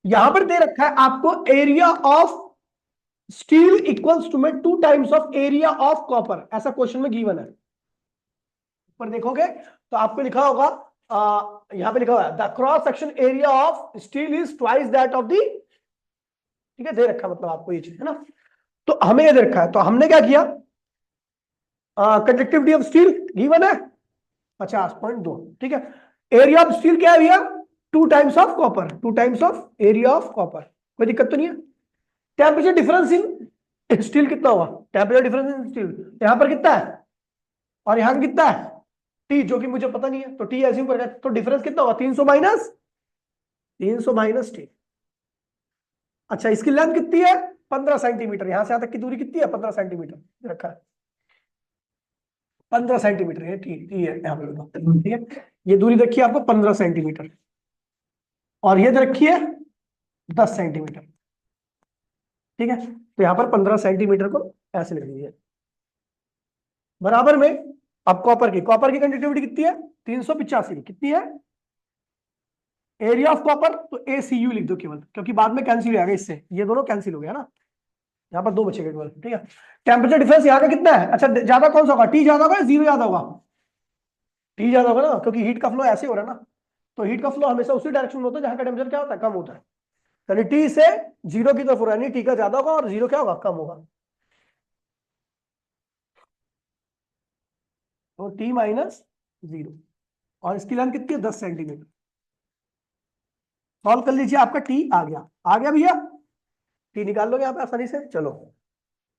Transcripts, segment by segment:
यहां पर दे रखा है आपको area of steel equals to में 2 times of area of copper, ऐसा क्वेश्चन में गिवन है। ऊपर देखोगे तो आपको लिखा होगा, यहां पे लिखा हुआ है the cross section area of steel is twice that of the, ठीक है, दे रखा मतलब आपको ये चीज है ना। तो हमें ये दे रखा है, तो हमने क्या किया, कंडक्टिविटी ऑफ स्टील गिवन है 50.2, ठीक है। एरिया ऑफ स्टील क्या है भैया, 2 times of copper, 2 times of area of copper, कोई दिक्कत तो नहीं है। टेम्परेचर डिफरेंस इन स्टील कितना हुआ, टेम्परेचर डिफरेंस इन स्टील यहां पर कितना है और यहां कितना है, टी, जो कि मुझे पता नहीं है, तो टी ऐसे ही, तो डिफरेंस कितना होगा 300 माइनस टी। अच्छा, इसकी लेंथ कितनी है 15 सेंटीमीटर, यहां से यहां तक की दूरी कितनी है 15 सेंटीमीटर रखा है, 15 सेंटीमीटर है, टी टी है यहाँ पे, ठीक है। ये दूरी रखी है आपको 15 सेंटीमीटर और ये रखी है 10 सेंटीमीटर, ठीक है। तो यहां पर 15 सेंटीमीटर को ऐसे लिख दीजिए। बराबर में अब कॉपर की कंडक्टिविटी कितनी है 385, कितनी है एरिया ऑफ कॉपर, तो ACU लिख दो केवल, क्योंकि बाद में कैंसिल हो जाएगा इससे, ये दोनों कैंसिल हो गया ना, यहाँ पर 2 बचेगा केवल, ठीक है। टेम्परेचर डिफरेंस यहाँ का कितना है, अच्छा ज्यादा कौन सा होगा, टी ज्यादा होगा या जीरो ज्यादा होगा, टी ज्यादा होगा ना, क्योंकि हीट का फ्लो ऐसे हो रहा है ना, तो हीट का फ्लो हमेशा उसी डायरेक्शन में होता है जहां का टेम्परेचर क्या होता है कम होता है, यानी टी से जीरो की तरफ हो रहा है, टी का ज्यादा होगा और जीरो क्या होगा कम होगा, तो टी माइनस जीरो, और इसकी लेंथ कितनी है 10 सेंटीमीटर। सॉल्व कर लीजिए, आपका टी आ गया भैया, टी निकाल लोगे यहाँ पे आसानी से। चलो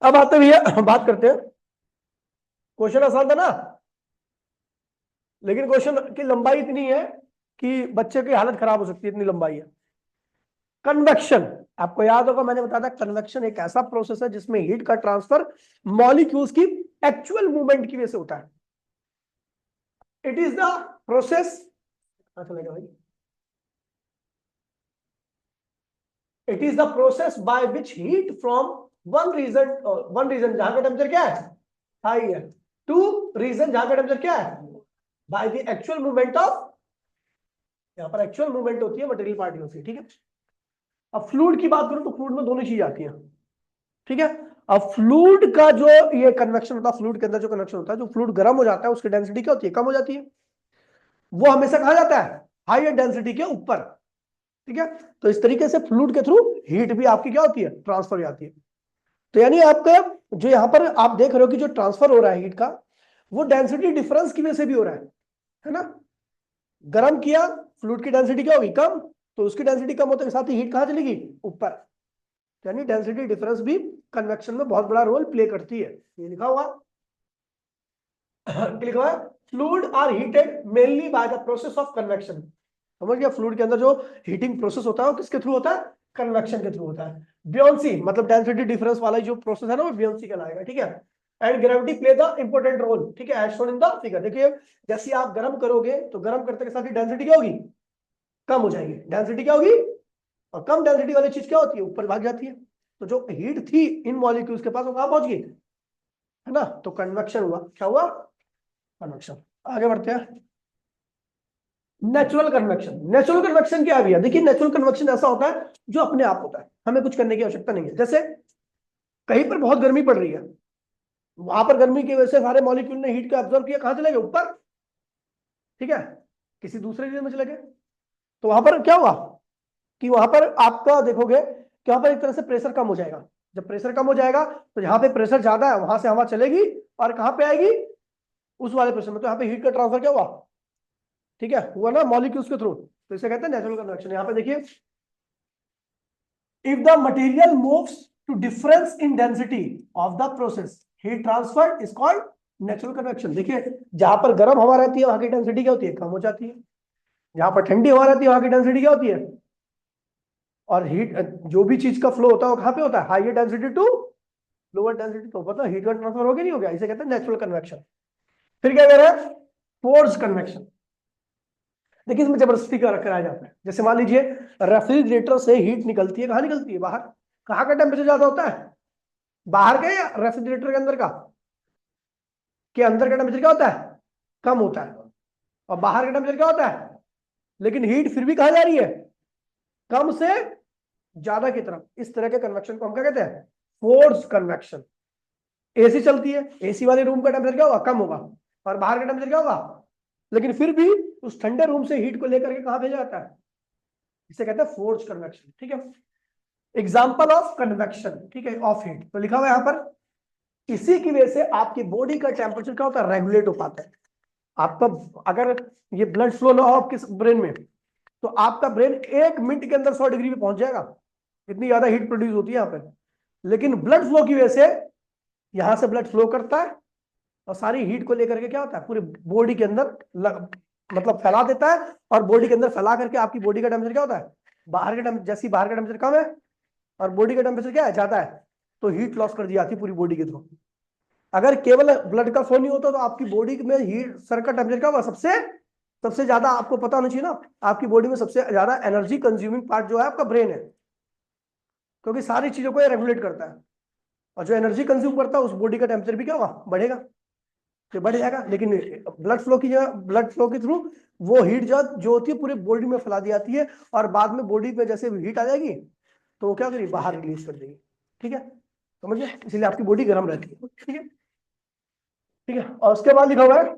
अब आते भैया बात करते हैं, क्वेश्चन आसान था ना, लेकिन क्वेश्चन की लंबाई इतनी है कि बच्चे की हालत खराब हो सकती है, इतनी लंबाई है। कन्वेक्शन, आपको याद होगा मैंने बताया था, कन्वेक्शन एक ऐसा प्रोसेस है जिसमें हीट का ट्रांसफर मॉलिक्यूल्स की एक्चुअल मूवमेंट की वजह से होता है। इट इज द प्रोसेस, चलेगा भाई, it is the process by which heat from one region जहां का टेम्परेचर क्या है हाई है, टू रीजन जहां का टेम्परेचर क्या है, by the actual movement of, यहां पर एक्चुअल मूवमेंट होती है मटेरियल पार्टिकल की, ठीक है। अब फ्लूइड की बात करूं तो फ्लूइड में दोनों चीज आती है, ठीक है। अब फ्लूइड का जो ये कन्वेक्शन होता है, फ्लूइड के अंदर जो कन्वेक्शन होता है, जो फ्लूइड गर्म हो जाता है उसकी डेंसिटी क्या होती है कम हो जाती है, वो हमेशा कहा जाता है हाईयर डेंसिटी के ऊपर, ठीक है। तो इस तरीके से फ्लूइड के थ्रू हीट भी आपकी क्या होती है ट्रांसफर हो जाती है। तो यानी आपका जो यहां पर आप देख रहे हो कि जो ट्रांसफर हो रहा है हीट का, वो डेंसिटी डिफरेंस की वजह से भी हो रहा है ना। गर्म किया, फ्लूइड की डेंसिटी क्या होगी कम, तो उसकी डेंसिटी कम होते के साथ ही हीट कहां चलेगी ऊपर, यानी डेंसिटी डिफरेंस भी कन्वेक्शन में बहुत बड़ा रोल प्ले करती है। ये लिखा हुआ लिखा हुआ है fluid are heated mainly by the process of convection, समझ गया। फ्लूइड के अंदर जो हीटिंग प्रोसेस होता है वो किसके थ्रू होता है कन्वेक्शन के थ्रू होता है। बियोंसी मतलब डेंसिटी डिफरेंस वाला जो प्रोसेस है ना वो बियोंसी कहलाएगा, ठीक है। And gravity play the important role, ठीक है, as shown in the figure. देखिए जैसे आप गर्म करोगे तो गर्म करते के साथ ही डेंसिटी क्या होगी कम हो जाएगी, डेंसिटी क्या होगी, और कम डेंसिटी वाली चीज क्या होती है ऊपर भाग जाती है। तो जो हीट थी इन मॉलिक्यूल्स के पास वो कहां पहुंच गई, है ना, तो कन्वेक्शन हुआ, क्या हुआ कन्वेक्शन। आगे बढ़ते हैं, नेचुरल कन्वेक्शन। नेचुरल कन्वेक्शन क्या है, देखिए नेचुरल कन्वेक्शन ऐसा होता है जो अपने आप होता है, हमें कुछ करने की आवश्यकता नहीं है। जैसे कहीं पर बहुत गर्मी पड़ रही है, वहां पर गर्मी की वजह से सारे मॉलिक्यूल ने हीट को एब्जॉर्ब किया, कहां चले गए ऊपर, ठीक है, किसी दूसरे रीजन में चले गए। तो वहां पर क्या हुआ कि वहां पर आपका देखोगे कि वहां पर एक तरह से प्रेशर कम हो जाएगा। जब प्रेशर कम हो जाएगा तो जहां पे प्रेशर ज्यादा है वहां से हवा चलेगी और कहां पे आएगी उस वाले प्रेशर में, तो यहाँ पे हीट का ट्रांसफर क्या हुआ, ठीक है, हुआ ना मॉलिक्यूल्स के थ्रू, तो इसे कहते हैं नेचुरल कन्वेक्शन। यहाँ पे देखिए if the material moves to difference in density of the process heat transfer is called natural convection। देखिए जहां पर गर्म हवा रहती है वहां की डेंसिटी क्या होती है कम हो जाती है, जहां पर ठंडी हवा रहती है वहां की डेंसिटी क्या होती है, और हीट जो भी चीज का फ्लो होता है वो कहां पे होता है higher density to lower density, तो पता हीट का ट्रांसफर हो गया नहीं हो गया, इसे कहते हैं नेचुरल कन्वेक्शन। फिर क्या कह रहे हैं फोर्स कन्वेक्शन। देखिए इसमें जबरदस्ती का कराया जाता है, जैसे मान लीजिए रेफ्रिजरेटर से हीट निकलती है, कहां निकलती है बाहर, कहां का टेम्परेचर ज्यादा होता है बाहर का या रेफ्रिजरेटर के अंदर का, कि अंदर का टेम्परेचर क्या होता है कम होता है और बाहर का टेम्परेचर क्या होता है, लेकिन हीट फिर भी कहां जा रही है कम से ज्यादा की तरफ, इस तरह के कन्वेक्शन को हम क्या कहते हैं? Force convection. एसी चलती है, एसी वाले रूम का टेम्परेचर क्या होगा? कम होगा, और बाहर का टेम्परेचर क्या होगा? लेकिन फिर भी उस ठंडे रूम से हीट को लेकर के कहां भेजा जाता है? इसे कहते हैं फोर्स कन्वेक्शन। ठीक है, एग्जाम्पल ऑफ कन्वेक्शन, ठीक है, ऑफ हीट तो लिखा हुआ है यहां पर। इसी की वजह से आपकी बॉडी का टेम्परेचर क्या होता है? रेगुलेट हो पाता है। आपका अगर ये ब्लड फ्लो ना हो आपके ब्रेन में, तो आपका ब्रेन 1 मिनट के अंदर 100 डिग्री पे पहुंच जाएगा, इतनी ज्यादा हीट प्रोड्यूस होती है यहाँ पे। लेकिन ब्लड फ्लो की वजह से यहां से ब्लड फ्लो करता है और सारी हीट को लेकर के क्या होता है? पूरी बॉडी के अंदर मतलब फैला देता है, और बॉडी के अंदर फैला करके आपकी बॉडी का टेम्परेचर क्या होता है? बाहर के टेम्परेचर, जैसे बाहर का टेम्परेचर कम है और बॉडी का टेम्परेचर क्या है? ज्यादा है, तो हीट लॉस कर दी जाती है पूरी बॉडी के थ्रू। अगर केवल ब्लड का फ्लो नहीं होता तो आपकी बॉडी में हीट, सर का टेम्परेचर क्या होगा? सबसे ज्यादा आपको पता होना चाहिए ना, आपकी बॉडी में सबसे ज्यादा एनर्जी कंज्यूमिंग पार्ट जो है आपका ब्रेन है, क्योंकि सारी चीजों को ये रेगुलेट करता है। और जो एनर्जी कंज्यूम करता है उस बॉडी का टेम्परेचर भी क्या होगा? बढ़ेगा, तो बढ़ जाएगा। लेकिन ब्लड फ्लो के थ्रू वो हीट जो होती है पूरी बॉडी में फैला दी जाती है, और बाद में बॉडी पे जैसे हीट आ जाएगी तो वो क्या करेगी? बाहर रिलीज कर देगी। ठीक है, समझिए, इसलिए आपकी बॉडी गर्म रहती है। ठीक है, ठीक है, और उसके बाद लिखा हुआ है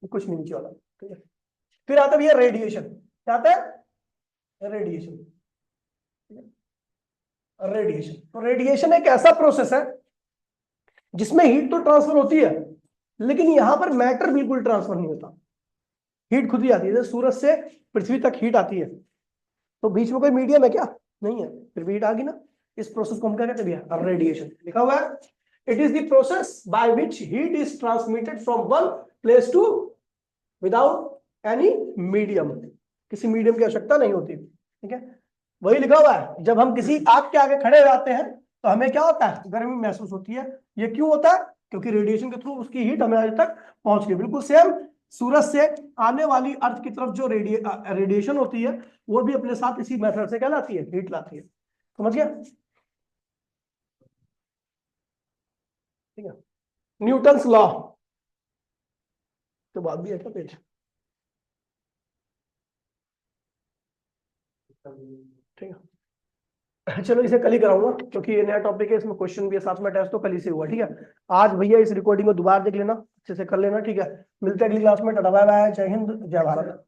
कुछ नहीं नीचे वाला। ठीक है, फिर आता है भैया रेडिएशन। क्या आता है? रेडिएशन। रेडिएशन, तो रेडिएशन एक ऐसा प्रोसेस है जिसमें हीट तो ट्रांसफर होती है, लेकिन यहां पर मैटर बिल्कुल ट्रांसफर नहीं होता। हीट खुद ही आती है, जैसे सूरज से पृथ्वी तक हीट आती है, तो बीच में कोई मीडियम है क्या? नहीं है, फिर भी हीट आ गई ना। इस प्रोसेस को हम क्या कहते हैं भैया? रेडिएशन। लिखा हुआ है, it is the process by which heat is transmitted from one place to without any medium. किसी मीडियम की आवश्यकता नहीं होती। ठीक है, वही लिखा हुआ है, जब हम किसी आग के आगे खड़े हो जाते हैं तो हमें क्या होता है? गर्मी महसूस होती है। ये क्यों होता है? क्योंकि रेडिएशन के थ्रू उसकी हीट हमें आज तक पहुंच गई। बिल्कुल सेम सूरज से आने वाली अर्थ की तरफ जो रेडिएशन होती है, वो भी अपने साथ इसी मेथड से क्या लाती है? हीट लाती है। समझ गया? ठीक है, न्यूटन्स लॉ तो बात भी है क्या पेज? ठीक है, चलो इसे कल ही कराऊंगा, क्योंकि ये नया टॉपिक है, इसमें क्वेश्चन भी है साथ में, टेस्ट तो कल ही से हुआ। ठीक है, आज भैया इस रिकॉर्डिंग को दोबारा देख लेना, अच्छे से कर लेना। ठीक है, मिलते हैं अगली क्लास में। टाटा बाय बाय, जय हिंद, जय भारत।